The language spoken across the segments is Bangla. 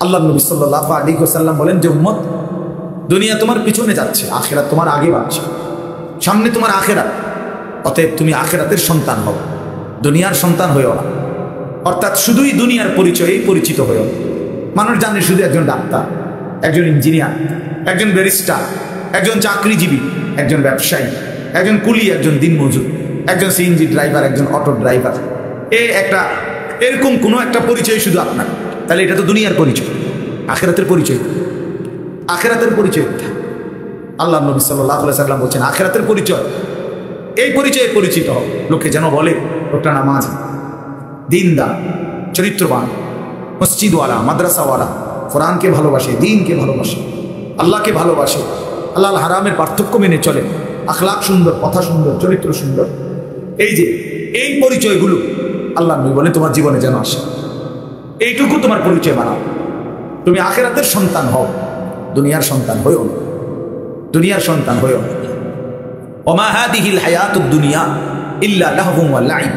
আল্লাহ নবী সাল্লাল্লাহু আলাইহি ওয়াসাল্লাম বলেন যে উম্মত, দুনিয়া তোমার পিছনে যাচ্ছে, আখিরাত তোমার আগে বাড়ছে, সামনে তোমার আখিরাত। অতএব তুমি আখিরাতের সন্তান হও, দুনিয়ার সন্তান হয়েও না। অর্থাৎ শুধুই দুনিয়ার পরিচয়েই পরিচিত হয়েও। মানুষ জানে শুধু একজন ডাক্তার, একজন ইঞ্জিনিয়ার, একজন ব্যারিস্টার, একজন চাকরিজীবী, একজন ব্যবসায়ী, একজন কুলি, একজন দিনমজুর, একজন সিএনজি ড্রাইভার, একজন অটো ড্রাইভার। এরকম কোনো একটা পরিচয় শুধু আপনার, তাহলে এটা তো দুনিয়ার পরিচয়। আখিরাতের পরিচয়, আখিরাতের পরিচয় আল্লাহ নবী সাল্লাল্লাহু আলাইহি ওয়াসাল্লাম বলছেন আখিরাতের পরিচয় এই পরিচয়ে পরিচিত হোক। লোকে যেন বলে লোকটা নামাজি, দিনদার, চরিত্রবান, মসজিদওয়ালা, মাদ্রাসাওয়ালা, কোরআনকে ভালোবাসে, দ্বীনকে ভালোবাসে, আল্লাহকে ভালোবাসে, আল্লাহ হারামের পার্থক্য মেনে চলে, আখলাক সুন্দর, কথা সুন্দর, চরিত্র সুন্দর। এই যে এই পরিচয়গুলো আল্লাহ নবী বলে তোমার জীবনে যেন আসে। এইটুকু তোমার পরিচয় বানাও। তুমি আখিরাতের সন্তান হও, দুনিয়ার সন্তান হইও না, দুনিয়ার সন্তান হইও না। ওমা হাদিহিল হায়াতুদ দুনিয়া ইল্লা লাহবুন ওয়া লাইব।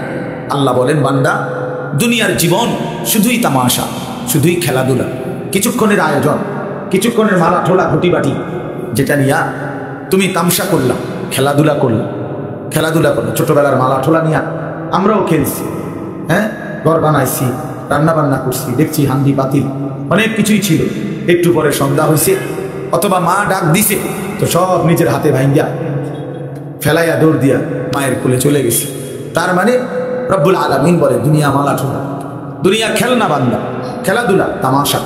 আল্লাহ বলেন বান্দা, দুনিয়ার জীবন শুধুই তামাশা, শুধুই খেলাধুলা, কিছুক্ষণের আয়োজন, কিছুক্ষণের মালা ঠোলা ঘটিবাটি, যেটা নিয়ে তুমি তামসা করলাম, খেলাধুলা করলাম, খেলাধুলা করলাম। ছোটবেলার মালা ঠোলা নিয়ে আমরাও খেলছি, হ্যাঁ, ঘর বানাইছি, রান্না বান্না করছি, দেখছি হান্ডি পাতিল অনেক কিছুই ছিল। একটু পরে সন্ধ্যা হয়েছে অথবা মা ডাক দিছে, তো সব নিজের হাতে ভাঙ্গিয়া ফেলাইয়া দৌড় দিয়া মায়ের কোলে চলে গেছে। তার মানে রব্বুল আলামিন বলে দুনিয়া মালা ঠোলা, দুনিয়া খেলনা বান্দা, খেলাধুলা, তামাশা।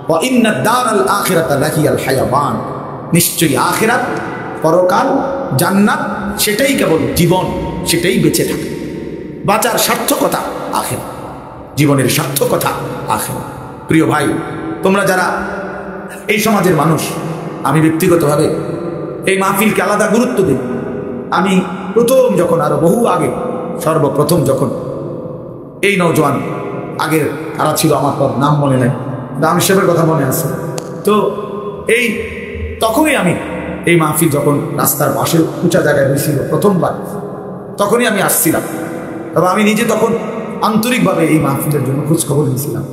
ওয়া ইন্না দারাল আখিরাতা লাহিয়াল হায়াওয়ান। নিশ্চয়ই আখিরাত, পরকাল, জান্নাত, সেটাই কেবল জীবন, সেটাই বেঁচে থাকে। বাঁচার সার্থকতা আখিরাত, জীবনের সার্থকতা আখিরাত। প্রিয় ভাই, তোমরা যারা এই সমাজের মানুষ, আমি ব্যক্তিগতভাবে এই মাহফিলকে আলাদা গুরুত্ব দিই। আমি প্রথম যখন, আরো বহু আগে, সর্বপ্রথম যখন এই নওজোয়ান, আগের কারা ছিল আমার পর নাম মনে নেই, নাম হিসেবের কথা মনে আছে, তো এই তখনই আমি এই মাহফিল যখন রাস্তার পাশে উঁচা জায়গায় হয়েছিল প্রথমবার, তখনই আমি আসছিলাম। তবে আমি নিজে তখন আন্তরিকভাবে এই মাহফিলের জন্য খোঁজখবর নিয়েছিলাম।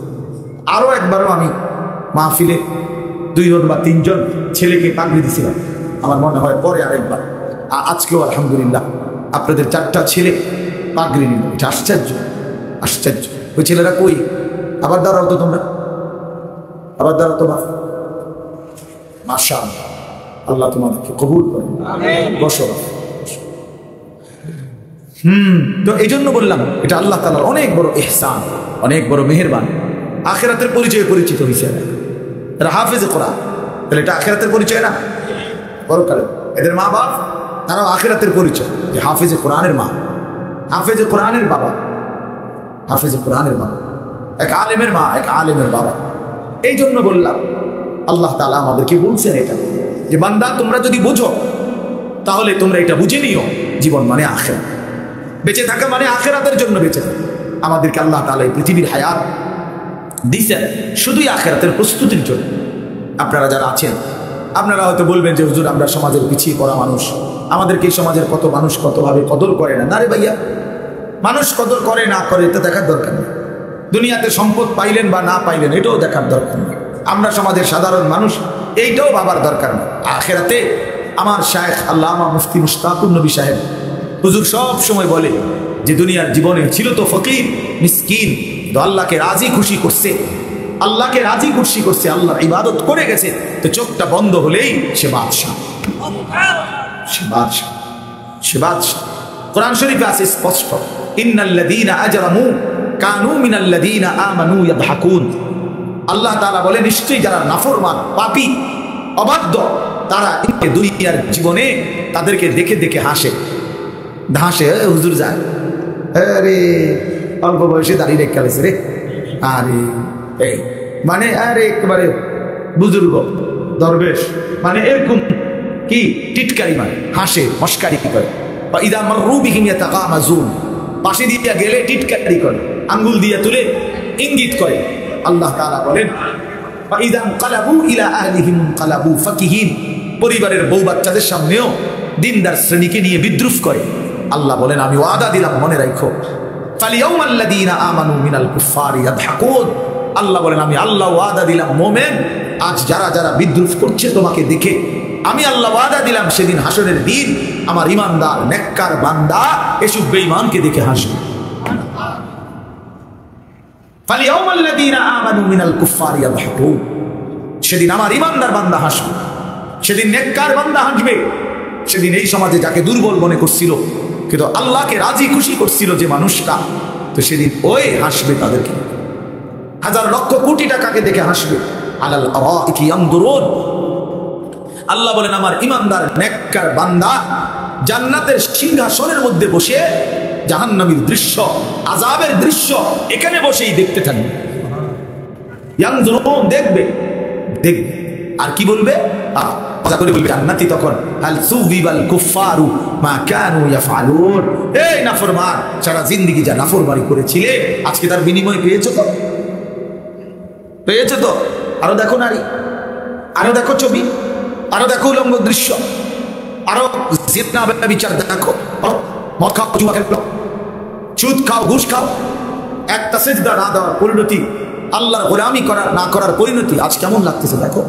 আরও একবারও আমি মাহফিলে 2 জন বা 3 জন ছেলেকে পাগড়ি দিয়েছিলাম, আমার মনে হয় পরে আরেকবার। আজকেও আলহামদুলিল্লাহ আপনাদের 4টা ছেলে পাগড়ি নিল। এটা আশ্চর্য, আশ্চর্য। ওই ছেলেরা কই? আবার দাঁড়াও তো তোমরা, আবার দাঁড়াও তোমার। মাশাআল্লাহ, আল্লাহ তোমাদেরকে কবুল করেন। বসো। তো এই জন্য বললাম এটা আল্লাহ তাআলার অনেক বড় ইহসান, অনেক বড় মেহেরবান। আখিরাতের পরিচয়ে পরিচিত হয়েছে এরা হাফেজে কোরআন, তাহলে এটা আখিরাতের পরিচয় না? পরকালে এদের মা বাপ, তারাও আখিরাতের পরিচয়, যে হাফেজে কোরআনের মা, হাফেজে কোরআনের বাবা, হাফেজে কোরআনের মা, এক আলেমের মা, এক আলেমের বাবা। এই জন্য বললাম আল্লাহ তাআলা আমাদেরকে বলছেন এটা, যে বান্দা তোমরা যদি বুঝো তাহলে তোমরা এটা বুঝে নিও, জীবন মানে আখিরাত, বেঁচে থাকা মানে আখিরাতের জন্য বেঁচে থাকা। আমাদেরকে আল্লাহ তাআলা এই পৃথিবীর হায়াত দিয়েছেন শুধুই আখিরাতের প্রস্তুতির জন্য। আপনারা যারা আছেন, আপনারা হয়তো বলবেন যে হুজুর আমরা সমাজের পিছিয়ে পড়া মানুষ, আমাদেরকে এই সমাজের কত মানুষ কতভাবে কদর করে না। না রে ভাইয়া, মানুষ কদর করে না করে এটা দেখার দরকার নেই। দুনিয়াতে সম্পদ পাইলেন বা না পাইলেন এটাও দেখার দরকার নেই। আমরা সমাজের সাধারণ মানুষ, এইটাও ভাবার দরকার নেই। আখিরাতে আমার শায়েখ আল্লামা মুফতি মুশতাকুর নবী সাহেব হুজুর সব সময় বলে যে দুনিয়ার জীবনে ছিল তো ফকির মিসকিন, তো আল্লাহকে রাজি খুশি করছে, আল্লাহকে রাজি খুশি করছে, আল্লাহর ইবাদত করে গেছে, তো চোখটা বন্ধ হলেই সে বাদশাহ, সে বাদশাহ, সে বাদশাহ। কোরআন শরীফে আছে স্পষ্ট, ইন্নাল্লাযীনা আজরামু কানু মিনাল্লাযীনা আমানু ইয়াদহাকুন। আল্লাহ তাআলা বলে নিশ্চয়ই যারা নাফরমান, পাপী, অবাধ্য, তারা দুনিয়ার জীবনে তাদেরকে দেখে দেখে হাসে, হাসে। হুজুর যায়, আরে অল্প বয়সে দাঁড়িয়ে রেখে গেছে রে, আরে এই মানে আরে একেবারে বুজুর্গ দরবেশ, মানে এরকম কি টিটকারি, মানে হাসে, মস্কারি করে। ইদা মাররু বিহিম ইয়াতাগামাজুন, পাশে দিয়ে গেলে টিটকারি করে, আঙ্গুল দিয়ে তুলে ইঙ্গিত করে। আল্লাহ তাআলা বলেন ইদা ইনকালাবু ইলা আহলিহিম ইনকালাবু ফাকিহিন, পরিবারের বউ বাচ্চাদের সামনেও দিনদার শ্রেণীকে নিয়ে বিদ্রুপ করে। আল্লাহ বলেন আমি ওয়াদা দিলাম, মনে রাখো, ফালিয়াউমাল্লাযীনা আমানু মিনাল কুফফারি ইয়াদহাকুন, আল্লাহ বলেন আমি আল্লাহ ওয়াদা দিলাম মোমেন, আজ যারা যারা বিদ্রুপ করছে তোমাকে দেখে, আমি আল্লাহ ওয়াদা দিলাম সেদিন হাসরের দিন আমার ইমানদার নেককার বান্দা এসব বেঈমানকে দেখে হাসবে। ফালিয়াউমাল্লাযীনা আমানু মিনাল কুফফারি ইয়াদহাকুন, সেদিন আমার ইমানদার বান্দা হাসবে, সেদিন নেককার বান্দা হাসবে। সেদিন এই সমাজে যাকে দুর্বল মনে করছিল কিন্তু আল্লাহকে রাজি খুশি করছিল যে মানুষটা, তো সেদিন ওই হাসবে তাদেরকে। হাজার লক্ষ কোটি টাকাকে দেখে হাসবে। আলাল আরাইকি ইয়ানদুরুন, আল্লাহ বলেন আমার ইমানদার নেককার বান্দা জান্নাতের সিংহাসনের মধ্যে বসে জাহান্নামীর দৃশ্য, আযাবের দৃশ্য এখানে বসেই দেখতে থাকবে। ইয়ানদুরুন, দেখবে দেখবে। আর কি বলবে? মজা করে বলবে জান্নাতি তখন, হাল সুবিবাল কুফফারু মা কানু ইয়াফআলুন, এই নাফরমান সারা জিন্দেগি যা নাফরমানি করেছিলে আজকে তার বিনিময় পেয়েছো তো? পেয়েছো তো? আরো দেখো নারী, আরো দেখো ছবি, আরো দেখো উলঙ্গ দৃশ্য, আরো জিনা বিচার দেখো, মদ খাও, জুয়া খেলো, সুদ খাও, ঘুষ খাও, একটা সিজদা না দেওয়ার পরিণতি, আল্লাহর গোলামি করার না করার পরিণতি আজ কেমন লাগতেছে দেখো।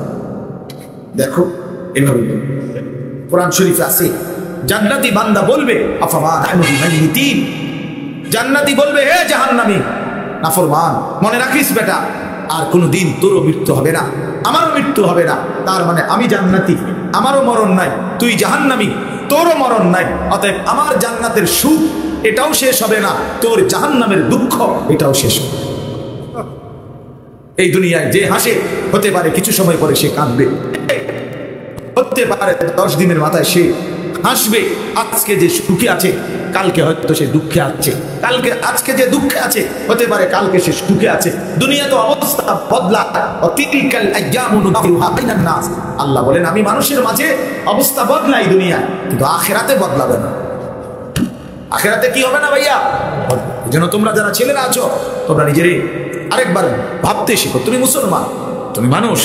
দেখো এভাবে কোরআন শরীফে আছে জান্নাতি বান্দা বলবে আফামা নাহনু বিমাইতিন, জান্নাতি বলবে হে জাহান্নামী নাফরমান, মনে রাখিস বেটা আর কোনোদিন তোরও মৃত্যু হবে না, আমারও মৃত্যু হবে না। তার মানে আমি জান্নাতি, আমারও মরণ নাই, তুই জাহান্নামী, তোরও মরণ নাই। অতএব আমার জান্নাতের সুখ এটাও শেষ হবে না, তোর জাহান্নামের দুঃখ এটাও শেষ হবে। এই দুনিয়ায় যে হাসে হতে পারে কিছু সময় পরে সে কাঁদবে, হতে পারে 10 দিনের মাথায় সে হাসবে। আজকে যে সুখে আছে কালকে হয়তো সে দুঃখে আছে, কালকে আজকে যে দুঃখে আছে হতে পারে কালকে সে সুখে আছে। দুনিয়া তো অবস্থা বদলায়, অতিলকাল আইয়ামু নুদাবিলুহা বাইনান নাস, আল্লাহ বলেন আমি মানুষের মাঝে অবস্থা বদলাই দুনিয়া, কিন্তু আখিরাতে বদলাবে না। আখিরাতে কি হবে না ভাইয়া? এজন্য তোমরা যারা ছেলেরা আছো তোমরা নিজেরে আরেকবার ভাবতে শিখো, তুমি মুসলমান, তুমি মানুষ,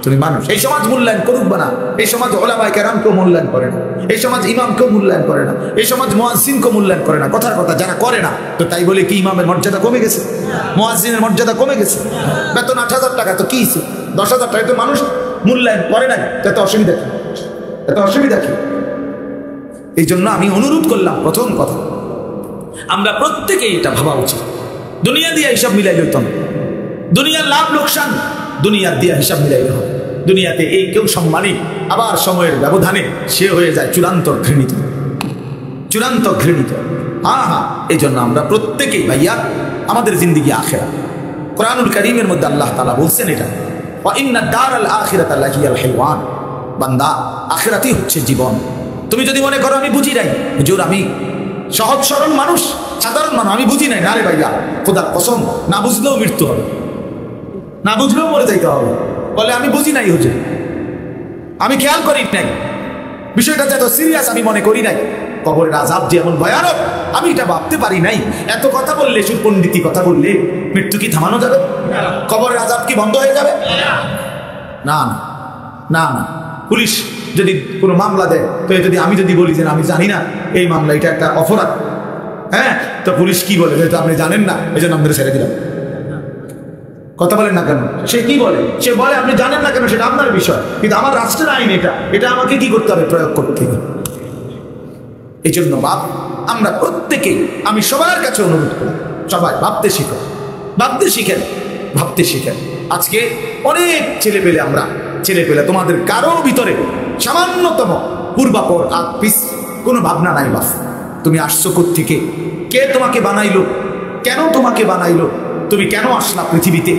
তুমি মানুষ। এই সমাজ মূল্যায়ন করুক না, এই সমাজ ওলামায়ে কেরামকেও মূল্যায়ন করে না, এই সমাজ ইমামকেও মূল্যায়ন করে না, এই সমাজ মুয়াজ্জিনকেও মূল্যায়ন করে না। কথার কথা যারা করে না, তো তাই বলে কি ইমামের মর্যাদা কমে গেছে? মুয়াজ্জিনের মর্যাদা কমে গেছে? বেতন 8,000 টাকা, তো কি 10,000 টাকা তো মানুষ মূল্যায়ন করে না, এত অসুবিধা কি? এত অসুবিধা কি? এই জন্য আমি অনুরোধ করলাম, প্রথম কথা আমরা প্রত্যেকেই এটা ভাবা উচিত। দুনিয়া দিয়ে হিসাব মিলাইলে হতো না, দুনিয়ার লাভ লোকসান দুনিয়ার দিয়ে হিসাব মিলাইলে হবে। দুনিয়াতে এই কেউ সম্মানী, আবার সময়ের ব্যবধানে সে হয়ে যায় চূড়ান্ত ঘৃণিত, চূড়ান্ত ঘৃণিত। হ্যাঁ, এই জন্য আমরা প্রত্যেকেই ভাইয়া আমাদের জিন্দেগি আখিরা, কোরআনুল কারীমের মধ্যে আল্লাহ তাআলা বলছেন এটা, ওয়া ইন্না দারাল আখিরাতা লাহিয়াল হাইওয়ান, বান্দা আখিরাতই হচ্ছে জীবন। তুমি যদি মনে করো আমি বুঝি নাই, হুজুর আমি সহজ সরল মানুষ, সাধারণ মানুষ, আমি বুঝি নাই, না রে ভাইয়া, খোদার কসম, না বুঝলেও মৃত্যু হবে, না বুঝলেও মরে যাইতে হবে। বলে আমি বুঝি নাই হুজুর, আমি খেয়াল করি নাই, বিষয়টা এত সিরিয়াস আমি মনে করি নাই, কবরের আযাব যে এমন ভয়ানক আমি এটা ভাবতে পারি নাই। এত কথা বললে, সুপণ্ডিতি কথা বললে মৃত্যু কি থামানো যাবে? কবরের আযাব কি বন্ধ হয়ে যাবে? না না না না। পুলিশ যদি কোনো মামলা দেয়, তো যদি আমি যদি বলি যে আমি জানি না এই মামলা, এটা একটা অপরাধ, হ্যাঁ, তো পুলিশ কি বলে? যেহেতু আপনি জানেন না এই জন্য আমাদের ছেড়ে দিলাম। কথা বলেন না কেন? সে কি বলে? সে বলে আপনি জানেন না কেন, সেটা আপনার বিষয়, কিন্তু আমার রাষ্ট্রের আইন এটা, এটা আমাকে কি করতে হবে? প্রয়োগ করতে হবে। এই জন্য বাপ আমরা প্রত্যেকেই, আমি সবার কাছে অনুরোধ করি, সবাই ভাবতে শিখো, ভাবতে শিখেন, ভাবতে শিখেন। আজকে অনেক ছেলেপেলে, আমরা ছেলেপেলে, তোমাদের কারো ভিতরে সামান্যতম পূর্বাপর আগ পিছ কোনো ভাবনা নাই। বাপ তুমি আসছো কোত্থেকে, কে তোমাকে বানাইলো, কেন তোমাকে বানাইলো, তুমি কেন আসলা পৃথিবীতে,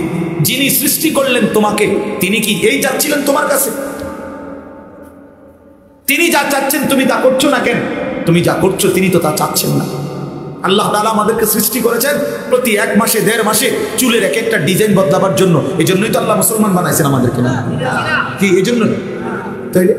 যিনি সৃষ্টি করলেন তোমাকে তিনি কি এই চাচ্ছিলেন তোমার কাছে? তিনি যা চাচ্ছেন তুমি তা করছো না কেন? তুমি যা করছো তিনি তো তা চাচ্ছেন না। আল্লাহ তাআলা আমাদেরকে সৃষ্টি করেছেন প্রতি 1 মাসে 1.5 মাসে চুলের এক একটা ডিজাইন বদলাবার জন্য। এই জন্যই তো আল্লাহ মুসলমান বানাইছেন আমাদেরকে, না কি? এই জন্য তাইলে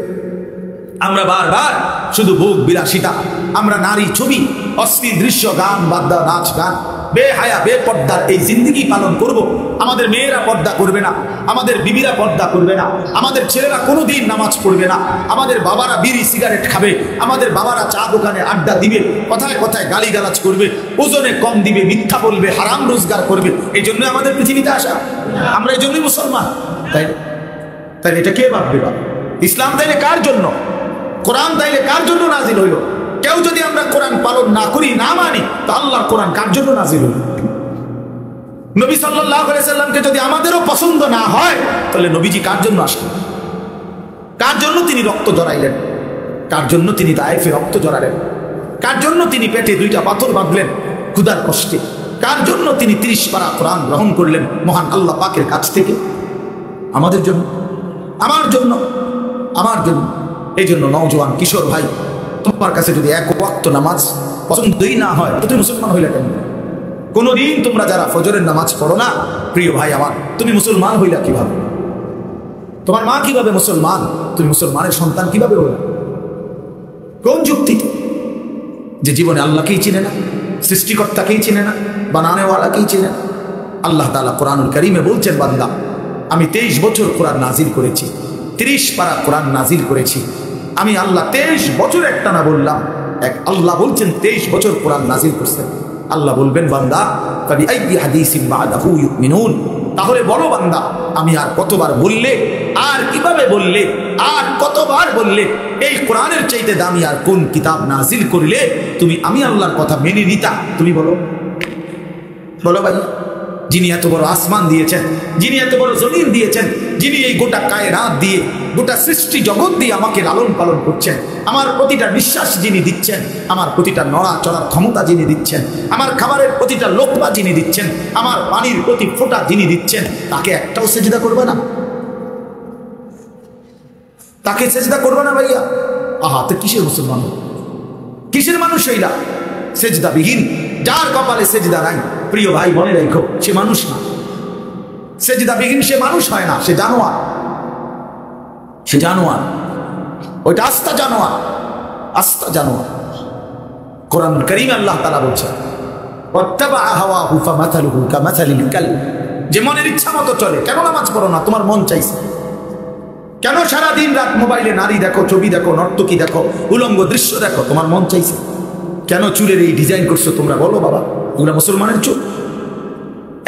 আমরা বারবার শুধু ভোগ বিলাসিতা, আমরা নারী ছবি, অশ্লীল দৃশ্য, গান বাদ্যা, নাচ গান, বেহায়া বেপর্দার এই জিন্দেগি পালন করব। আমাদের মেয়েরা পর্দা করবে না, আমাদের বিবিরা পর্দা করবে না, আমাদের ছেলেরা কোনোদিন নামাজ পড়বে না, আমাদের বাবারা বিড়ি সিগারেট খাবে, আমাদের বাবারা চা দোকানে আড্ডা দিবে, কথায় কথায় গালিগালাজ করবে, ওজনে কম দিবে, মিথ্যা বলবে, হারাম রোজগার করবে। এই জন্য আমাদের পৃথিবীতে আসা। আমরা এই জন্যই মুসলমান। তাই তাইলে এটা কে ভাববে? ইসলাম তাইলে কার জন্য? কোরআন তাইলে কার জন্য নাজিল হইল? কেউ যদি আমরা কোরআন পালন না করি, না মানি, তো আল্লাহর কোরআন কার জন্য নাজিল হইল? নবী সাল্লাল্লাহু আলাইহি সাল্লামকে যদি আমাদেরও পছন্দ না হয়, তাহলে নবীজি কার জন্য আসলেন? কার জন্য তিনি রক্ত জড়াইলেন? কার জন্য তিনি তায়েফে রক্ত জড়ালেন? কার জন্য তিনি পেটে 2টা পাথর বাঁধলেন ক্ষুধার কষ্টে? কার জন্য তিনি 30 পারা কোরআন গ্রহণ করলেন মহান আল্লাহ পাকের কাছ থেকে? আমাদের জন্য, আমার জন্য, আমার জন্য। এই জন্য নওজোয়ান কিশোর ভাই, তোমার কাছে যদি এক ওয়াক্ত নামাজ পছন্দই না হয়, তো তুমি মুসলমান হইলে কেন? কোনদিন তোমরা যারা ফজরের নামাজ পড়ো না, প্রিয় ভাই আমার, তুমি মুসলমান হইলা কিভাবে? তোমার মা কিভাবে মুসলমান? তুমি মুসলমানের সন্তান কিভাবে হইলা? কোন যুক্তিতে? যে জীবনে আল্লাহকেই চিনে না, সৃষ্টিকর্তাকেই চিনে না, বানানেওয়ালাকেই চিনে না। আল্লাহ তাআলা কোরআনুল কারীমে বলছেন, বান্দা আমি 23 বছর কোরআন নাজিল করেছি, 30 পারা কোরআন নাজিল করেছি। আমি আল্লাহ 23 বছর একটা না বললাম, এক আল্লাহ বলছেন 23 বছর কোরআন নাজিল করছেন। আল্লাহ বলবেন, বান্দা ফাবিআইয়ি হাদিসিন বা'দাহু ইউমিনুন, তাহলে বলো বান্দা, আমি আর কতবার বললে, আর কিভাবে বললে, আর কতবার বললে এই কোরআনের চাইতে দামি আর কোন কিতাব নাজিল করলে তুমি আমি আল্লাহর কথা মেনে নিতা? তুমি বলো, বলো ভাই। যিনি এত বড় আসমান দিয়েছেন, যিনি এত বড় জমিন দিয়েছেন, যিনি এই গোটা কায়নাত দিয়ে, গোটা সৃষ্টি জগৎ দিয়ে আমাকে লালন পালন করছেন, আমার প্রতিটা নিঃশ্বাস যিনি দিচ্ছেন, আমার প্রতিটা নড়া চড়ার ক্ষমতা যিনি দিচ্ছেন, আমার খাবারের প্রতিটা লোকমা যিনি দিচ্ছেন, আমার পানির প্রতি ফোঁটা যিনি দিচ্ছেন, তাকে একটাও সেজদা করবে না? তাকে সেজদা করবে না ভাইয়া? আহা, তো কিসের মুসলমান, কিসের মানুষ হইলা? সেজদাবিহীন, যার কপালে সেজদা নাই, প্রিয় ভাই মনে রাখো, সে মানুষ না। সেজদাবিহীন সে মানুষ হয় না, সে জানোয়ার। সে জানোয়ার, ওইটা আস্তা জানোয়ার, আস্তা জানোয়ার। কোরআন কারীমে আল্লাহ তাআলা বলছেন, ওয়াত্তাবা হাওয়াহু ফামাথালুহু কামাথালিল কালব, যে মনের ইচ্ছা মতো চলে। কেন নামাজ পড়ো না? তোমার মন চাইছে। কেন সারা দিন রাত মোবাইলে নারী দেখো, ছবি দেখো, নর্তকী দেখো, উলঙ্গ দৃশ্য দেখো? তোমার মন চাইছে। কেন চুলের এই ডিজাইন করছো তোমরা? বলো বাবা, ওগুলা মুসলমানের চুল?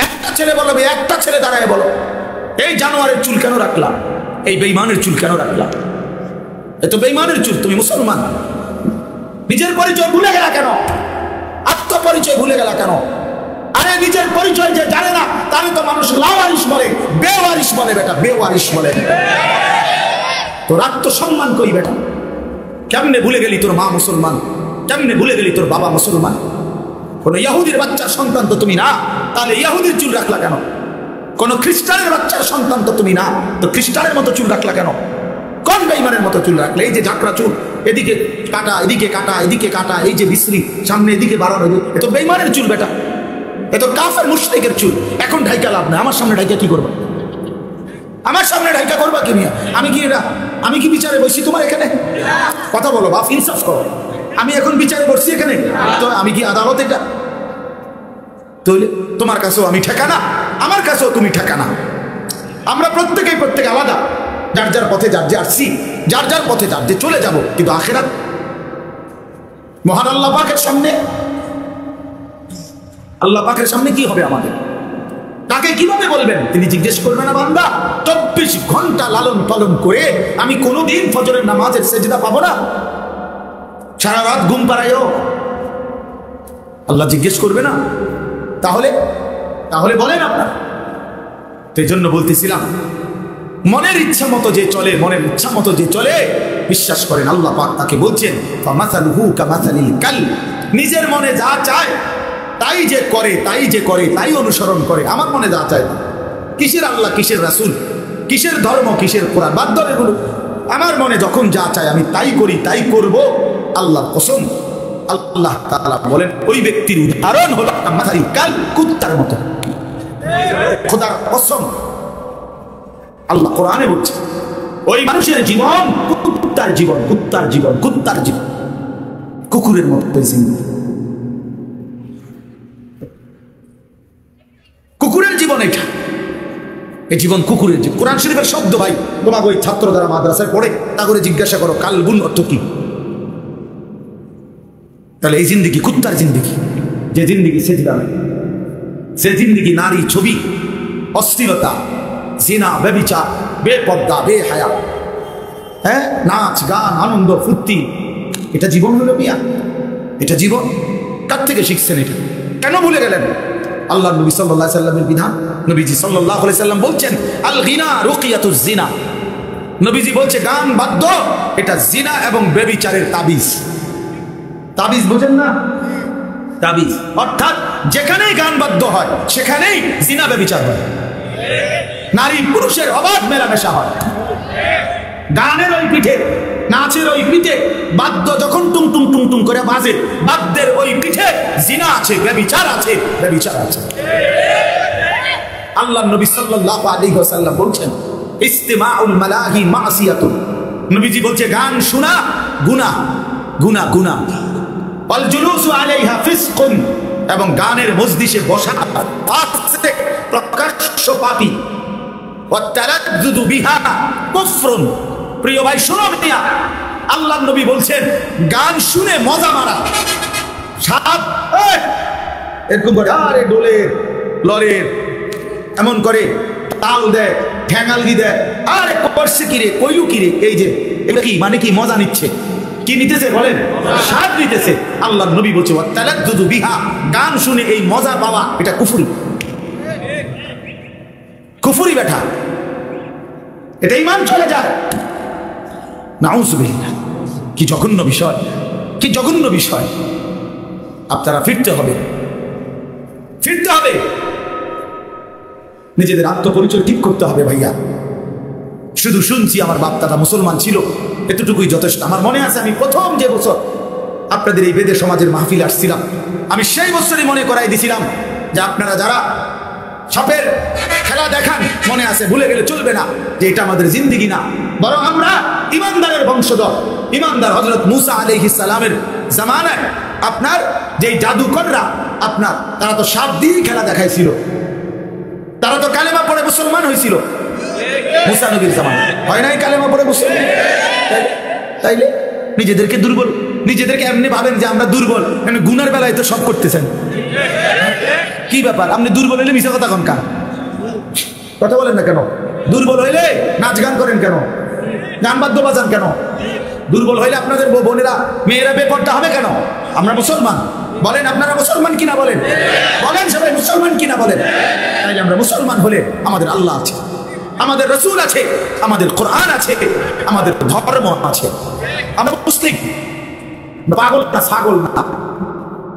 একটা ছেলে বলো, একটা ছেলে দাঁড়ায় বলো, এই জানোয়ারের চুল কেন রাখলাম? এই বেঈমানের চুল কেন রাখলাম? এ তো বেঈমানের চুল। তুমি মুসলমান, নিজের পরিচয় ভুলে গেলা কেন? আত্মপরিচয় ভুলে গেলা কেন? আরে নিজের পরিচয় যে জানে না, তাহলে তো মানুষ লাওয়ারিশ বলে, বেওয়ারিশ বলে। বেটা বেওয়ারিশ বলে। তোর আত্মসম্মান কই বেটা? কেমনে ভুলে গেলি তোর মা মুসলমান? কেমনে ভুলে গেলি তোর বাবা মুসলমান? কোন ইহুদির বাচ্চার সন্তান তো তুমি না, তাহলে ইহুদির চুল রাখলা কেন? কোন খ্রিস্টানের বাচ্চার সন্তান তো তুমি না, তো খ্রিস্টানের মতো চুল রাখলা কেন? কোন বেঈমানের মতো চুল রাখলে? এই যে ঝাঁকড়া চুল, এদিকে কাটা, এদিকে কাটা, এদিকে কাটা, এই যে বিশ্রী সামনে এদিকে বাড়ানো, এ তো বেঈমানের চুল বেটা, এ তো কাফের মুশরিকের চুল। এখন ঢাইকা লাভ না। আমার সামনে ঢাইকা কি করবা? আমার সামনে ঢাইকা করবা কি মিয়া? আমি কি বিচারে বসি তোমার এখানে? কথা বলো বাপ, ইনসাফ করো। আমি এখন বিচারে বসছি এখানে, তো আমি কি আদালত? এটা তাহলে তোমার কাছেও আমি ঠেকানা, আমার কাছেও তুমি ঠেকানা। আমরা প্রত্যেকে আলাদা, যার যার পথে যার যে আসছি, যার যার পথে যার যে চলে যাব। কিন্তু আখিরাত মহান আল্লাহ পাকের সামনে, আল্লাহ পাকের সামনে কি হবে আমাদের? তাকে কিভাবে বলবেন? তিনি জিজ্ঞেস করবেন না, বান্দা 24 ঘন্টা লালন পালন করে আমি কোনোদিন ফজরের নামাজের সেজদা পাবো না? সারা রাত ঘুম পাড়াইও, আল্লাহ জিজ্ঞেস করবে না? তাহলে বলেন আপনার। সেই জন্য বলতেছিলাম, মনের ইচ্ছা মতো যে চলে, মনের ইচ্ছা মতো যে চলে, বিশ্বাস করেন আল্লাহ পাক তাকে বলছেন ফামাসালুহু কামাসালিল কালব, নিজের মনে যা চায় তাই যে করে, তাই অনুসরণ করে। আমার মনে যা চায়, কিসের আল্লাহ, কিসের রাসূল, কিসের ধর্ম, কিসের কোরআন, বাদ দাও এগুলো। আমার মনে যখন যা চায় আমি তাই করি, তাই করব। আল্লাহর কসম, আল্লাহ তাআলা বলেন ওই ব্যক্তির উদাহরণ হলো কামাসালিল কালব, কুত্তার মতো। খোদার কসম, আল্লাহ কোরআনে বলছে ওই মানুষের জীবন কুত্তার জীবন, কুকুরের মতো। কুকুরের জীবন এটা, এই জীবন কুকুরের জীবন। কোরআন শরীফের শব্দ ভাই, তোমাকে ওই ছাত্র যারা মাদ্রাসায় পড়ে তা করে জিজ্ঞাসা করো কালবুন অর্থ কি। তাহলে এই জিন্দিগি কুত্তার জিন্দিগি, যে জিন্দিগি সেজদা নাই, সে জিন্দিগি নারী ছবি, অশ্লীলতা, জিনা, ব্যভিচার, বেপর্দা, বেহায়া, হ্যাঁ, নাচ গান, আনন্দ ফুর্তি, এটা জীবন হলো মিয়া? এটা জীবন? কার থেকে শিখছেন এটা? কেন ভুলে গেলেন আল্লাহ নবী সাল্লাল্লাহু আলাইহি সাল্লামের বিধান? নবীজি সাল্লাল্লাহু আলাইহি সাল্লাম বলছেন আল গিনা রুকিয়াতুজ জিনা। নবীজি বলছে গান বাদ্য এটা জিনা এবং ব্যভিচারের তাবিজ। তাবিজ বোঝেন না? তাবিজ অর্থাৎ যেখানেই গান বাদ্য হয় সেখানেই জিনা ব্যভিচার হয়, নারী পুরুষের অবাধ মেলামেশা হয়। গানের ওই পিঠে, নাচের ওই পিঠে বাদ্য যখন টুং টুং টুং টুং করে বাজে, বাদ্যের ওই পিঠে জিনা আছে, ব্যভিচার আছে, ব্যভিচার আছে। আল্লাহ নবী সাল্লাল্লাহু আলাইহি ওয়াসাল্লাম বলছেন ইস্তিমাউল মালাহি মাসিয়াতুন। নবীজি বলছে গান শোনা গুনাহ, গুনাহ, গুনাহ। ওয়াল জুলুসু আলাইহা ফিসকুন, এবং গানের মজলিসে বসা ফাসিক, প্রকাশ্য পাপী। ওয়াত তারাদ্দুদু বিহা কুফরুন। প্রিয় ভাই শোনো মিয়া, আল্লাহ নবী বলছেন গান শুনে মজা মারা, সাপ এরকম করে আরে ডোলে লরের এমন করে তাল দেয়, ঠ্যাঙালগি দেয়, আরে করছে কিরে, কইলু কিরে, এই যে এটা কি মানে কি মজা নিচ্ছে, কি নিতেছে বলেন? স্বাদ নিতেছে। আল্লাহ নবী বলছে ওয়াতালাদ্দুদু বিহা, গান শুনে এই মজা পাওয়া এটা কুফরি, কুফরি বেটা, এটা ঈমান চলে যায়। নাউযুবিল্লাহ, কি জঘন্য বিষয়, কি জঘন্য বিষয়। আপনারা ফিরতে হবে, ফিরতে হবে, নিজেদের আত্মপরিচয় ঠিক করতে হবে ভাইয়া। শুধু শুনছি আমার বাপ দাদা মুসলমান ছিল, এতটুকুই যথেষ্ট। আমার মনে আছে আমি প্রথম যে বছর আপনাদের এই বেদে সমাজের মাহফিল আসছিলাম, আমি সেই বছরই মনে করাই দিছিলাম যে আপনারা যারা সাপের খেলা দেখান, মনে আছে, ভুলে গেলে চলবে না যে এটা আমাদের জিন্দেগি না, বরং আমরা ইমানদারের বংশধর। ইমানদার হযরত মুসা আলাইহিস সালামের জামানায় আপনার যেই জাদুকররা আপনার, তারা তো সাপ দিয়ে খেলা দেখাইছিল, তারা তো কালেমা পড়ে মুসলমান হয়েছিল মুসা নবীর জামানায়, হয় নাই? কালেমা পড়ে মুসলমান। তাইলে নিজেদেরকে দুর্বল, নিজেদেরকে এমনি ভাবেন যে আমরা দুর্বল, মানে গুনার বেলায় তো সব করতেছেন। কি ব্যাপার, আপনি দুর্বল হইলে মিশা কথা কন কান, কথা বলেন না কেন? দুর্বল হইলে নাচ গান করেন কেন? গান বাদ্য বাজান কেন? দুর্বল হইলে আপনাদের বোনেরা মেয়েরা বেপর্দা হবে কেন? আমরা মুসলমান, বলেন আপনারা মুসলমান কিনা বলেন, বলেন সবাই মুসলমান কিনা বলেন। তাইলে আমরা মুসলমান হলে আমাদের আল্লাহ আছে, আমাদের রাসূল আছে, আমাদের কোরআন আছে, আমাদের ধর্ম আছে। আমরা মুসলিম, পাগল না, ছাগল না,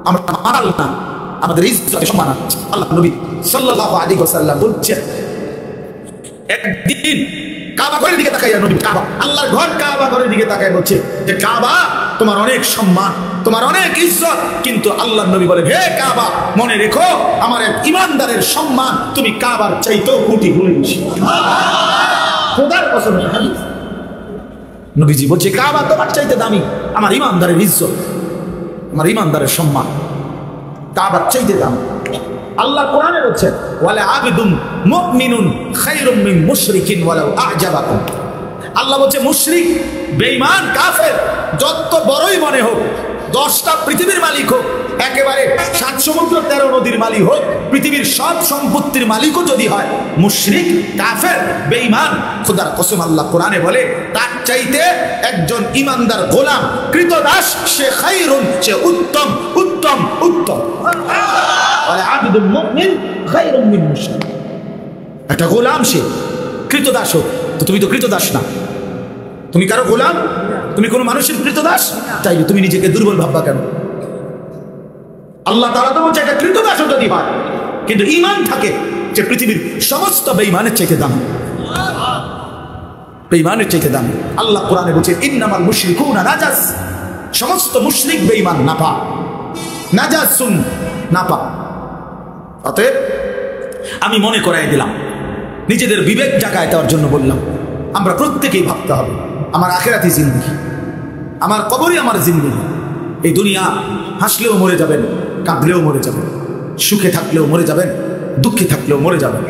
আমরা মারাল না, আমাদের ইজ্জত সম্মান আছে। আল্লাহ নবী সাল্লাল্লাহু আলাইহি ওয়াসাল্লাম বলছেন একদিন কাবা ঘরের দিকে তাকাইয়া, নবী কাবা, আল্লাহর ঘর কাবা ঘরের দিকে তাকায় বলছে যে কাবা তোমার অনেক সম্মান, তোমার অনেক ইজ্জত, কিন্তু আল্লাহ নবী বলে হে কাবা, মনে রেখো আমার এক ইমানদারের সম্মান তুমি কাবার চাইতেও কোটি গুণ বেশি। খোদার কসম, হাদিস নবীজি বলছে কাবা তোমার চাইতে দামি, আমার ইমানদারের ইজ্জত, আমার ইমানদারের সম্মান কাবার চাইতে দামি। আল্লাহ কোরআনে বলছেন ওয়ালা আবিদুম মুমিনুন খায়রুম মিন মুশরিকিন ওয়ালাউ আ'জাবাকুম। আল্লাহ বলছে মুশরিক, বেঈমান, কাফের যত বড়ই মনে হোক, 10টা পৃথিবীর মালিক হোক, একেবারে 7 সমুদ্র 13 নদীর মালিক হোক, পৃথিবীর সব সম্পত্তির মালিকও যদি হয়, মুশরিক, কাফের, বেঈমান, খোদার কসম আল্লাহ কোরআনে বলে তার চাইতে একজন ইমানদার গোলাম, কৃতদাস, সে খায়রুন, সে উত্তম, উত্তম, উত্তম। আব্দুল মুমিন খায়রুম মিন মুশরিক। একটা গোলাম সে কৃতদাস হোক, তো তুমি তো কৃতদাস না, তুমি কারো গোলাম, তুমি কোনো মানুষের কৃতদাস, তাইলে তুমি নিজেকে দুর্বল ভাববা কেন? আল্লাহ তাআলা তো বলছে একটা কৃতদাসও যদি হয়, কিন্তু ঈমান থাকে, যে পৃথিবীর সমস্ত বেঈমানের চাইতে দামি, বেঈমানের চাইতে দামি। আল্লাহ কোরআনে বলছে ইন্নামাল মুশরিকুনা নাজাস, সমস্ত মুশরিক বেঈমান, নাপাক, নাজাসুন, নাপাক। অতএব আমি মনে করাই দিলাম, নিজেদের বিবেক জাগায় দেওয়ার জন্য বললাম, আমরা প্রত্যেকেই ভাবতে হবে আমার আখিরাতি জিন্দেগি, আমার কবরই আমার জিন্দেগি। এই দুনিয়া হাসলেও মরে যাবেন, কাঁদলেও মরে যাবেন, সুখে থাকলেও মরে যাবেন, দুঃখে থাকলেও মরে যাবেন।